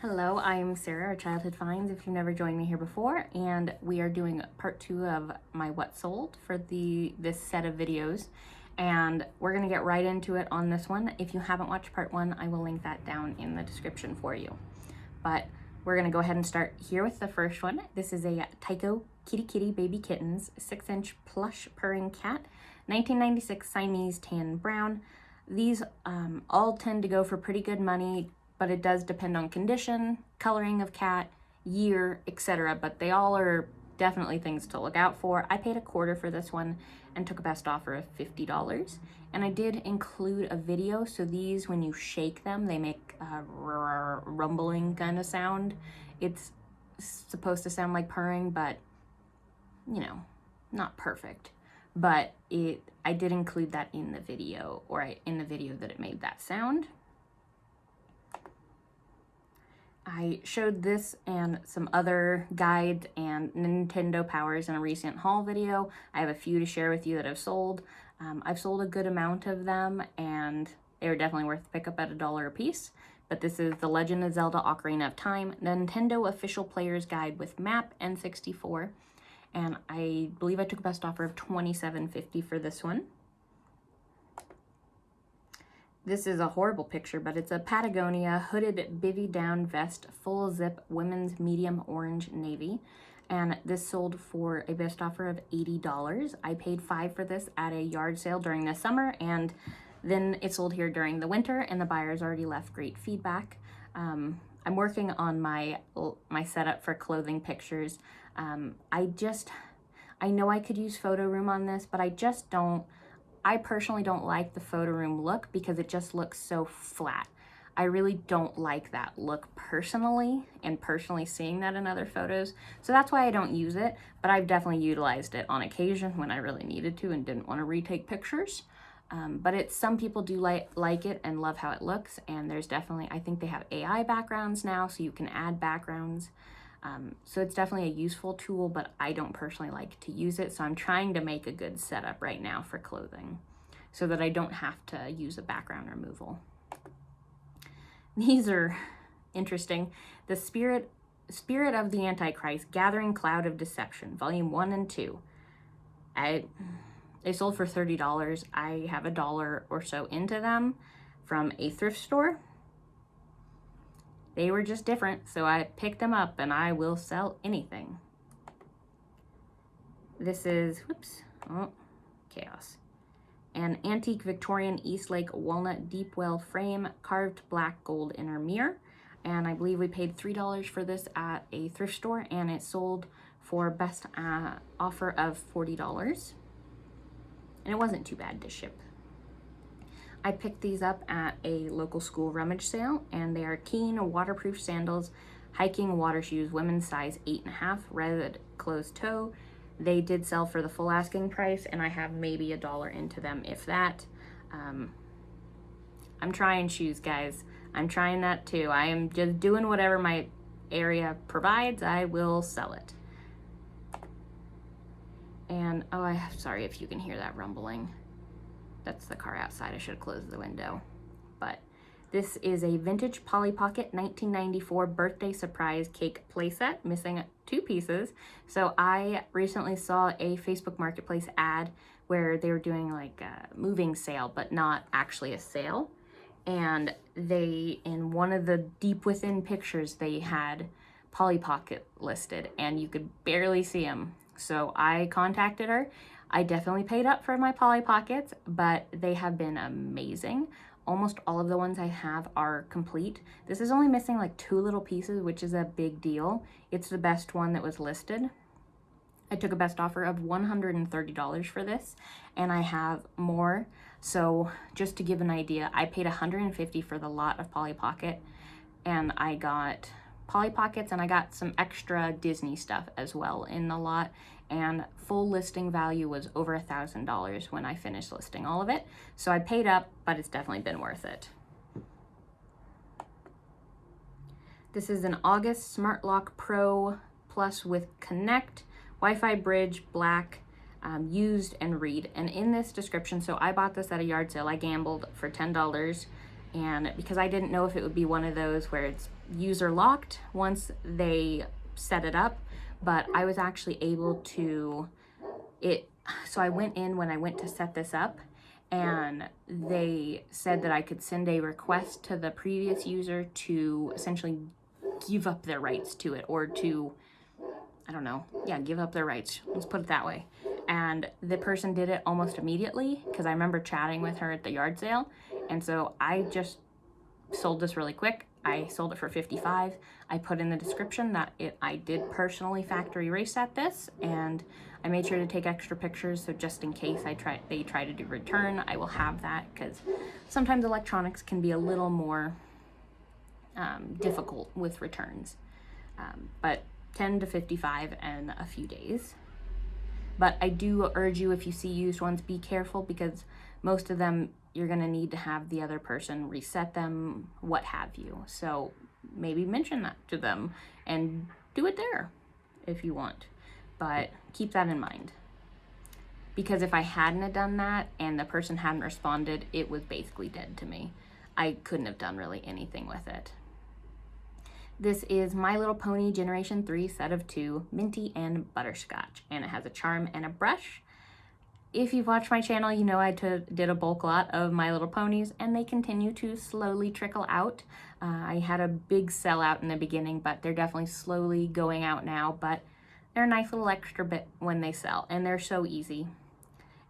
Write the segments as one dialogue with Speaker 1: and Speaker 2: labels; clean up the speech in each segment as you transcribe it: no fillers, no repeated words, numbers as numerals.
Speaker 1: Hello, I'm Sarah, or Childhood Finds, if you've never joined me here before, and we are doing part 2 of my what sold for this set of videos, and we're going to get right into it on this one. If you haven't watched part 1, I will link that down in the description for you. But we're going to go ahead and start here with the first one. This is a Tyco Kitty Baby Kittens 6-inch plush purring cat, 1996 Siamese tan brown. These all tend to go for pretty good money, but it does depend on condition, coloring of cat, year, etc. But they all are definitely things to look out for. I paid $1/4 for this one and took a best offer of $50. And I did include a video, so these, when you shake them, they make a rumbling kind of sound. It's supposed to sound like purring, but, you know, not perfect. But I did include that in the video, in the video that it made that sound. I showed this and some other guides and Nintendo powers in a recent haul video. I have a few to share with you that I've sold. I've sold a good amount of them, and they were definitely worth the pickup at $1 a piece. But this is The Legend of Zelda Ocarina of Time, Nintendo Official Player's Guide with map N64. And I believe I took a best offer of $27.50 for this one. This is a horrible picture, but it's a Patagonia hooded bivvy down vest, full zip, women's medium orange navy. And this sold for a best offer of $80. I paid $5 for this at a yard sale during the summer, and then it sold here during the winter, and the buyers already left great feedback. I'm working on my setup for clothing pictures. I know I could use photo room on this, but I personally don't like the photo room look because it just looks so flat. I really don't like that look personally, and personally seeing that in other photos. So that's why I don't use it, but I've definitely utilized it on occasion when I really needed to and didn't want to retake pictures. But some people do like it and love how it looks, and there's definitely, I think they have AI backgrounds now, so you can add backgrounds. So it's definitely a useful tool, but I don't personally like to use it. So I'm trying to make a good setup right now for clothing so that I don't have to use a background removal. These are interesting. The Spirit of the Antichrist, Gathering Cloud of Deception, Volume 1 and 2. They sold for $30. I have $1 or so into them from a thrift store. They were just different, so I picked them up, and I will sell anything. This is, chaos. An antique Victorian Eastlake walnut deep well frame, carved black gold inner mirror. And I believe we paid $3 for this at a thrift store, and it sold for best offer of $40. And it wasn't too bad to ship. I picked these up at a local school rummage sale, and they are Keen waterproof sandals, hiking water shoes, women's size 8.5, red closed toe. They did sell for the full asking price, and I have maybe $1 into them, if that. I'm trying shoes, guys. I'm trying that too. I am just doing whatever my area provides. I will sell it. And, I'm sorry if you can hear that rumbling. That's the car outside. I should have closed the window. But this is a vintage Polly Pocket 1994 birthday surprise cake playset, missing 2 pieces. So I recently saw a Facebook Marketplace ad where they were doing like a moving sale, but not actually a sale. And in one of the deep within pictures, they had Polly Pocket listed, and you could barely see them. So I contacted her. I definitely paid up for my Polly Pockets, but they have been amazing. Almost all of the ones I have are complete. This is only missing like 2 little pieces, which is a big deal. It's the best one that was listed. I took a best offer of $130 for this, and I have more. So just to give an idea, I paid $150 for the lot of Polly Pocket, and I got Polly Pockets, and I got some extra Disney stuff as well in the lot, and full listing value was over $1,000 when I finished listing all of it. So I paid up, but it's definitely been worth it. This is an August Smart Lock Pro Plus with Connect, Wi-Fi Bridge, black, used and read. And in this description, so I bought this at a yard sale. I gambled for $10, And because I didn't know if it would be one of those where it's user locked once they set it up, but I was actually able to, so I went in when I went to set this up, and they said that I could send a request to the previous user to essentially give up their rights to it, or to, I don't know, yeah, give up their rights. Let's put it that way. And the person did it almost immediately, because I remember chatting with her at the yard sale. And so I just sold this really quick. I sold it for $55. I put in the description that I did personally factory reset this, and I made sure to take extra pictures, so just in case they try to do return, I will have that, because sometimes electronics can be a little more difficult with returns. But 10 to 55 in a few days. But I do urge you, if you see used ones, be careful, because most of them you're going to need to have the other person reset them, what have you. So maybe mention that to them and do it there if you want. But keep that in mind. Because if I hadn't have done that and the person hadn't responded, it was basically dead to me. I couldn't have done really anything with it. This is My Little Pony Generation 3 set of 2, Minty and Butterscotch, and it has a charm and a brush. If you've watched my channel, you know I did a bulk lot of My Little Ponies, and they continue to slowly trickle out. I had a big sellout in the beginning, but they're definitely slowly going out now, but they're a nice little extra bit when they sell, and they're so easy.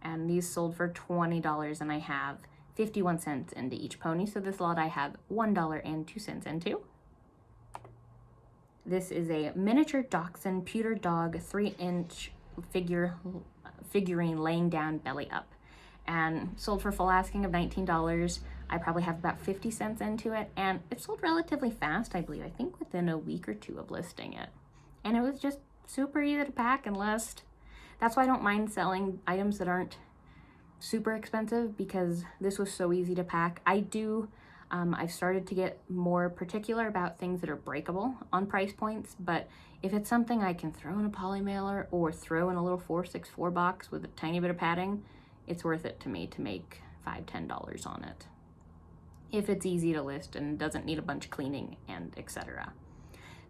Speaker 1: And these sold for $20, and I have 51 cents into each pony, so this lot I have $1.02 into. This is a miniature dachshund pewter dog 3-inch figurine laying down belly up, and sold for full asking of $19. I probably have about 50 cents into it, and it sold relatively fast, I believe. I think within a week or two of listing it. And it was just super easy to pack and list. That's why I don't mind selling items that aren't super expensive, because this was so easy to pack. I've started to get more particular about things that are breakable on price points, but if it's something I can throw in a poly mailer or throw in a little 464 box with a tiny bit of padding, it's worth it to me to make $5, $10 on it. If it's easy to list and doesn't need a bunch of cleaning and etc.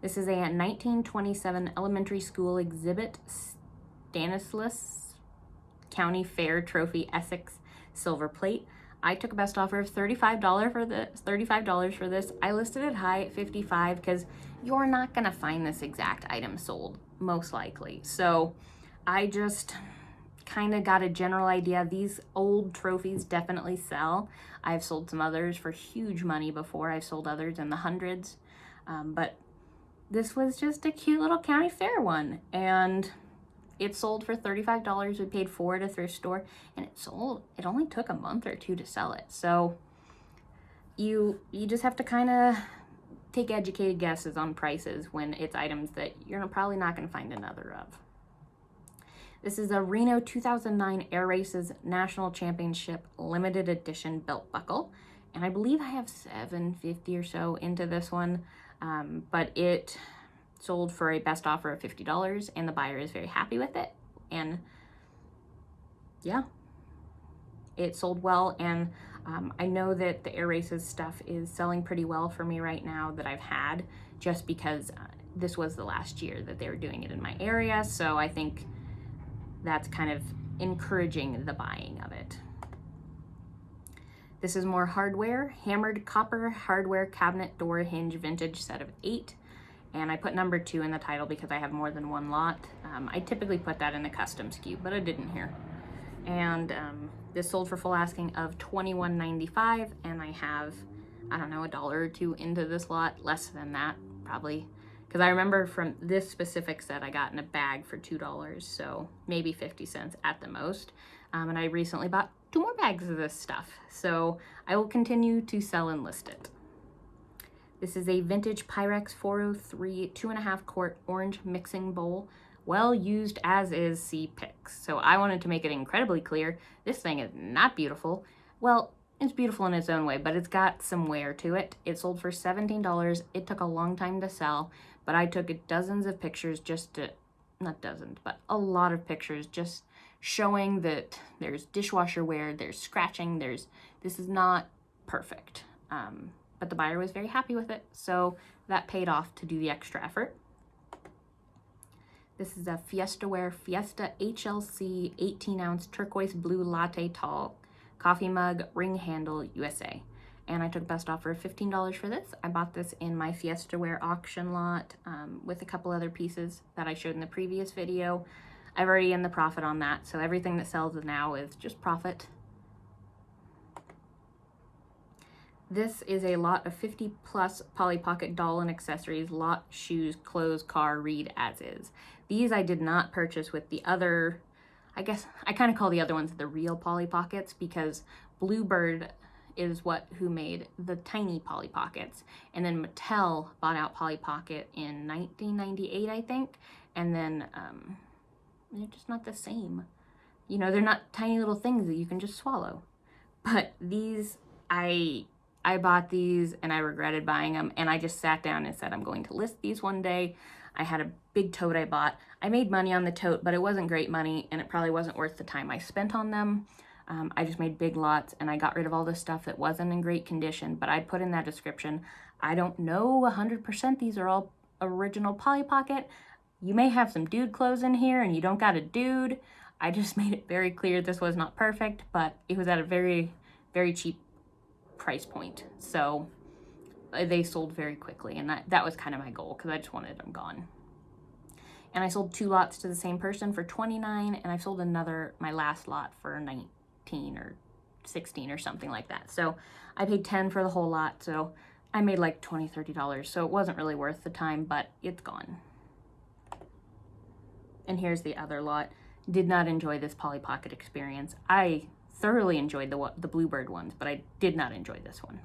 Speaker 1: This is a 1927 elementary school exhibit Stanislaus County Fair Trophy Essex silver plate. I took a best offer of $35 for this. I listed it high at $55 because you're not gonna find this exact item sold, most likely. So I just kind of got a general idea. These old trophies definitely sell. I've sold some others for huge money before. I've sold others in the hundreds, but this was just a cute little county fair one, and it sold for $35. We paid $4 at a thrift store, and it only took a month or two to sell it. So you just have to kind of take educated guesses on prices when it's items that you're probably not going to find another of. This is a Reno 2009 Air Races National Championship limited edition belt buckle, and I believe I have $7.50 or so into this one, but it sold for a best offer of $50, and the buyer is very happy with it. And yeah, it sold well, and I know that the Air Races stuff is selling pretty well for me right now that I've had, just because this was the last year that they were doing it in my area, so I think that's kind of encouraging the buying of it. This is more hardware, hammered copper hardware cabinet door hinge vintage set of 8. And I put number 2 in the title because I have more than one lot. I typically put that in the custom SKU, but I didn't here. And this sold for full asking of $21.95, and I have, I don't know, $1 or $2 into this lot, less than that probably. Because I remember from this specific set I got in a bag for $2, so maybe 50 cents at the most. And I recently bought 2 more bags of this stuff, so I will continue to sell and list it. This is a vintage Pyrex 403 2.5 quart orange mixing bowl, well used as is see pics. So I wanted to make it incredibly clear, this thing is not beautiful. Well, it's beautiful in its own way, but it's got some wear to it. It sold for $17. It took a long time to sell, but I took dozens of pictures not dozens, but a lot of pictures just showing that there's dishwasher wear, there's scratching, this is not perfect. but the buyer was very happy with it, so that paid off to do the extra effort. This is a Fiesta Weare Fiesta HLC 18-ounce turquoise blue latte tall coffee mug, ring handle, USA. And I took best offer of $15 for this. I bought this in my Fiesta Weare auction lot with a couple other pieces that I showed in the previous video. I've already in the profit on that, so everything that sells now is just profit. This is a lot of 50 plus Polly Pocket doll and accessories, lot, shoes, clothes, car, read as is. These I did not purchase with the other, I guess I kind of call the other ones the real Polly Pockets, because Bluebird is who made the tiny Polly Pockets, and then Mattel bought out Polly Pocket in 1998, I think, and then they're just not the same. You know, they're not tiny little things that you can just swallow. But these, I bought these and I regretted buying them, and I just sat down and said I'm going to list these one day. I had a big tote I bought. I made money on the tote, but it wasn't great money, and it probably wasn't worth the time I spent on them. I just made big lots, and I got rid of all the stuff that wasn't in great condition, but I put in that description, I don't know 100% these are all original Polly Pocket. You may have some dude clothes in here, and you don't got a dude. I just made it very clear this was not perfect, but it was at a very, very cheap price point. So they sold very quickly, and that was kind of my goal, because I just wanted them gone. And I sold 2 lots to the same person for $29, and I sold my last lot for $19 or $16 or something like that. So I paid $10 for the whole lot, so I made like $20, $30, so it wasn't really worth the time, but it's gone. And here's the other lot. Did not enjoy this Polly Pocket experience. I thoroughly enjoyed the Bluebird ones, but I did not enjoy this one.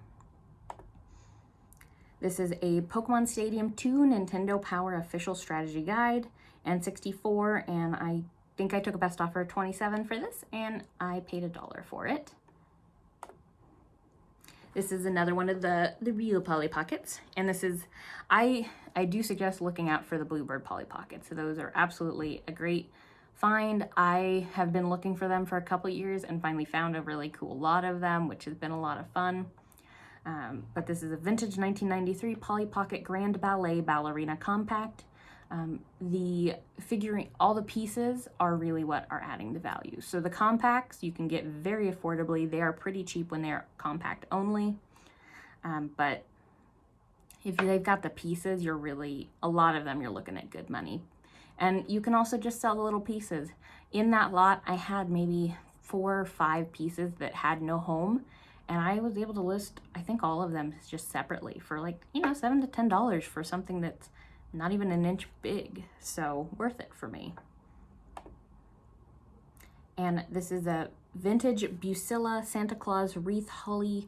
Speaker 1: This is a Pokemon Stadium 2 Nintendo Power Official Strategy Guide, N64, and I think I took a best offer of $27 for this, and I paid $1 for it. This is another one of the real Polly Pockets, and this is, I do suggest looking out for the Bluebird Polly Pockets. So those are absolutely a great find. I have been looking for them for a couple years and finally found a really cool lot of them, which has been a lot of fun. But this is a vintage 1993 Polly Pocket Grand Ballet Ballerina Compact. All the pieces are really what are adding the value. So the compacts you can get very affordably. They are pretty cheap when they're compact only. But if they've got the pieces, a lot of them you're looking at good money. And you can also just sell the little pieces. In that lot, I had maybe 4 or 5 pieces that had no home. And I was able to list, I think, all of them just separately for like, $7 to $10 for something that's not even an inch big. So worth it for me. And this is a vintage Bucilla Santa Claus Wreath Holly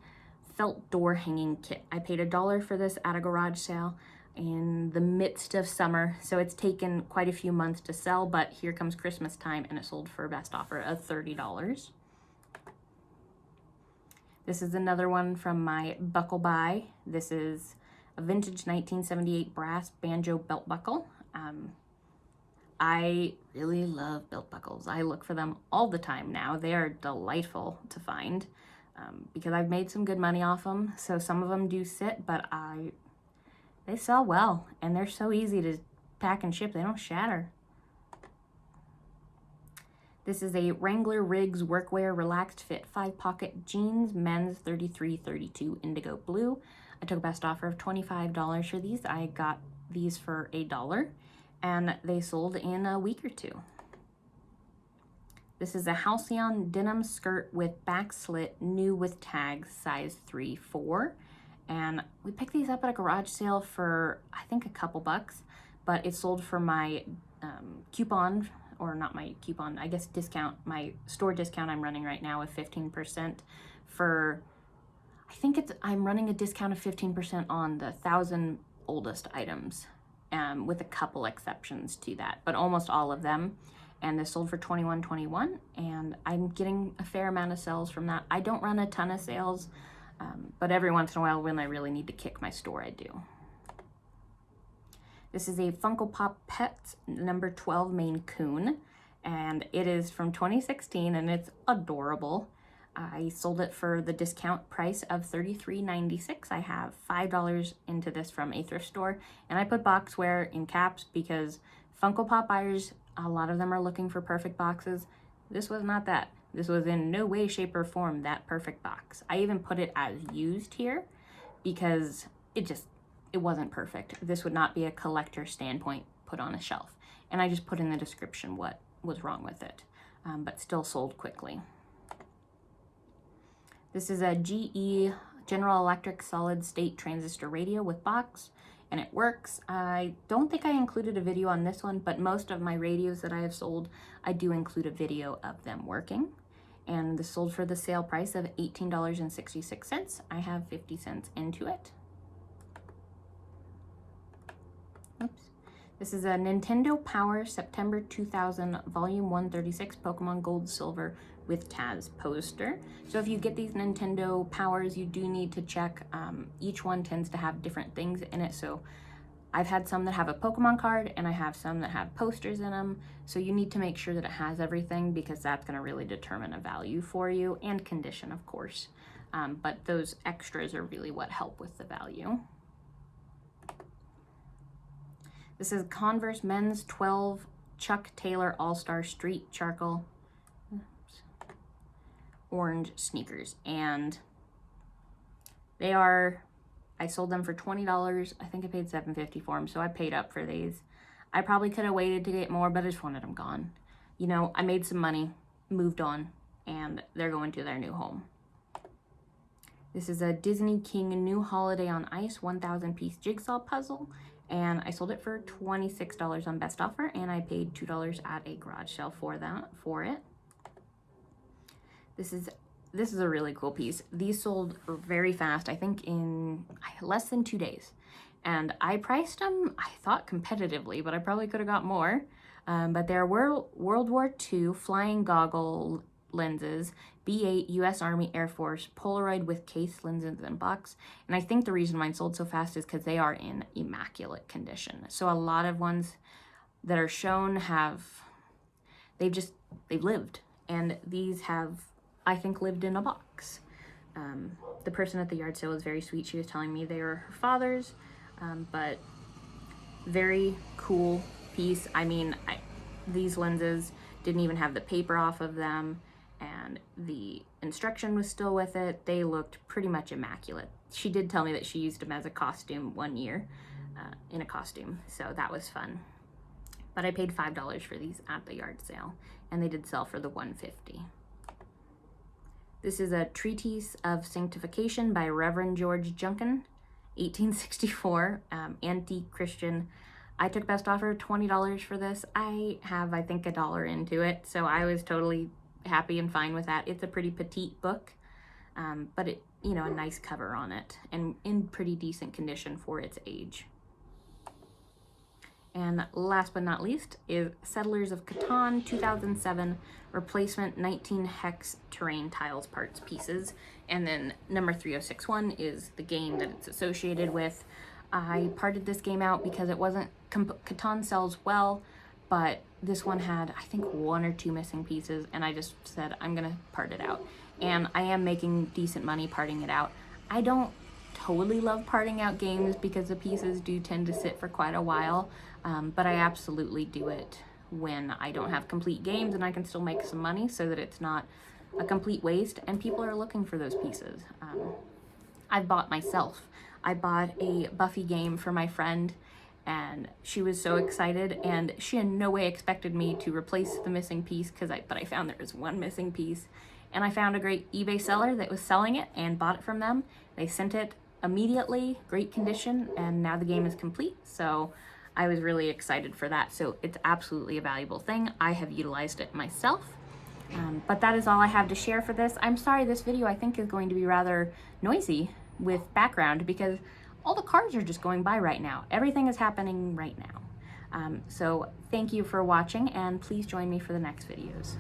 Speaker 1: felt door hanging kit. I paid $1 for this at a garage sale in the midst of summer. So it's taken quite a few months to sell, but here comes Christmas time and it sold for a best offer of $30. This is another one from my buckle buy. This is a vintage 1978 brass banjo belt buckle. I really love belt buckles. I look for them all the time now. They are delightful to find because I've made some good money off them. So some of them do sit, but they sell well, and they're so easy to pack and ship. They don't shatter. This is a Wrangler Riggs Workwear Relaxed Fit 5-pocket jeans, men's 33-32 indigo blue. I took a best offer of $25 for these. I got these for $1, and they sold in a week or 2. This is a Halcyon denim skirt with back slit, new with tags, size 3-4. And we picked these up at a garage sale for, I think, a couple bucks, but it sold for my coupon, or not my coupon, I guess discount, my store discount I'm running right now of 15% for, I'm running a discount of 15% on the 1,000 oldest items, with a couple exceptions to that, but almost all of them. And this sold for $21.21, and I'm getting a fair amount of sales from that. I don't run a ton of sales, but every once in a while when I really need to kick my store, I do. This is a Funko Pop Pet number 12 Maine Coon, and it is from 2016, and it's adorable. I sold it for the discount price of $33.96. I have $5 into this from a thrift store, and I put boxwear in caps because Funko Pop buyers, a lot of them are looking for perfect boxes. This was not that. This was in no way, shape, or form that perfect box. I even put it as used here because it wasn't perfect. This would not be a collector standpoint put on a shelf. And I just put in the description what was wrong with it, but still sold quickly. This is a GE General Electric solid state transistor radio with box, and it works. I don't think I included a video on this one, but most of my radios that I have sold, I do include a video of them working. And this sold for the sale price of $18.66. I have 50 cents into it. Oops. This is a Nintendo Power September 2000 Volume 136 Pokemon Gold Silver with Taz poster. So if you get these Nintendo Powers, you do need to check. Each one tends to have different things in it. So I've had some that have a Pokemon card, and I have some that have posters in them. So you need to make sure that it has everything, because that's going to really determine a value for you, and condition, of course. But those extras are really what help with the value. This is Converse Men's 12 Chuck Taylor All-Star Street Charcoal Orange sneakers, and they are, I sold them for $20. I think I paid $7.50 for them, so I paid up for these. I probably could have waited to get more, but I just wanted them gone. You know, I made some money, moved on, and they're going to their new home. This is a Disney King New Holiday on Ice 1,000-piece jigsaw puzzle, and I sold it for $26 on best offer, and I paid $2 at a garage sale for it. This is a really cool piece. These sold very fast, I think in less than 2 days. And I priced them, I thought competitively, but I probably could have got more. But they're World War II flying goggle lenses, B8 US Army Air Force, Polaroid with case lenses and box. And I think the reason mine sold so fast is because they are in immaculate condition. So a lot of ones that are shown they've lived. And these have, I think, lived in a box. The person at the yard sale was very sweet. She was telling me they were her father's, but very cool piece. I mean, these lenses didn't even have the paper off of them, and the instruction was still with it. They looked pretty much immaculate. She did tell me that she used them as a costume one year, in a costume, so that was fun. But I paid $5 for these at the yard sale, and they did sell for the $1.50. This is a Treaties of Sanctification by Reverend George Junkin, 1864, anti-Christian. I took best offer, $20 for this. I have, I think, $1 into it, so I was totally happy and fine with that. It's a pretty petite book, but it, you know, a nice cover on it, and in pretty decent condition for its age. And last but not least is Settlers of Katon 2007 replacement 19 hex terrain tiles parts pieces. And then number 3061 is the game that it's associated with. I parted this game out because it wasn't, Katon sells well, but this one had, I think, 1 or 2 missing pieces, and I just said, I'm gonna part it out. And I am making decent money parting it out. I don't totally love parting out games because the pieces do tend to sit for quite a while, but I absolutely do it when I don't have complete games and I can still make some money so that it's not a complete waste and people are looking for those pieces. I bought myself. I bought a Buffy game for my friend, and she was so excited, and she in no way expected me to replace the missing piece, but I found there was 1 missing piece, and I found a great eBay seller that was selling it and bought it from them. They sent it immediately, great condition, and now the game is complete, so I was really excited for that. So it's absolutely a valuable thing. I have utilized it myself. But that is all I have to share for this. I'm sorry, this video I think is going to be rather noisy with background because all the cars are just going by right now. Everything is happening right now. So thank you for watching, and please join me for the next videos.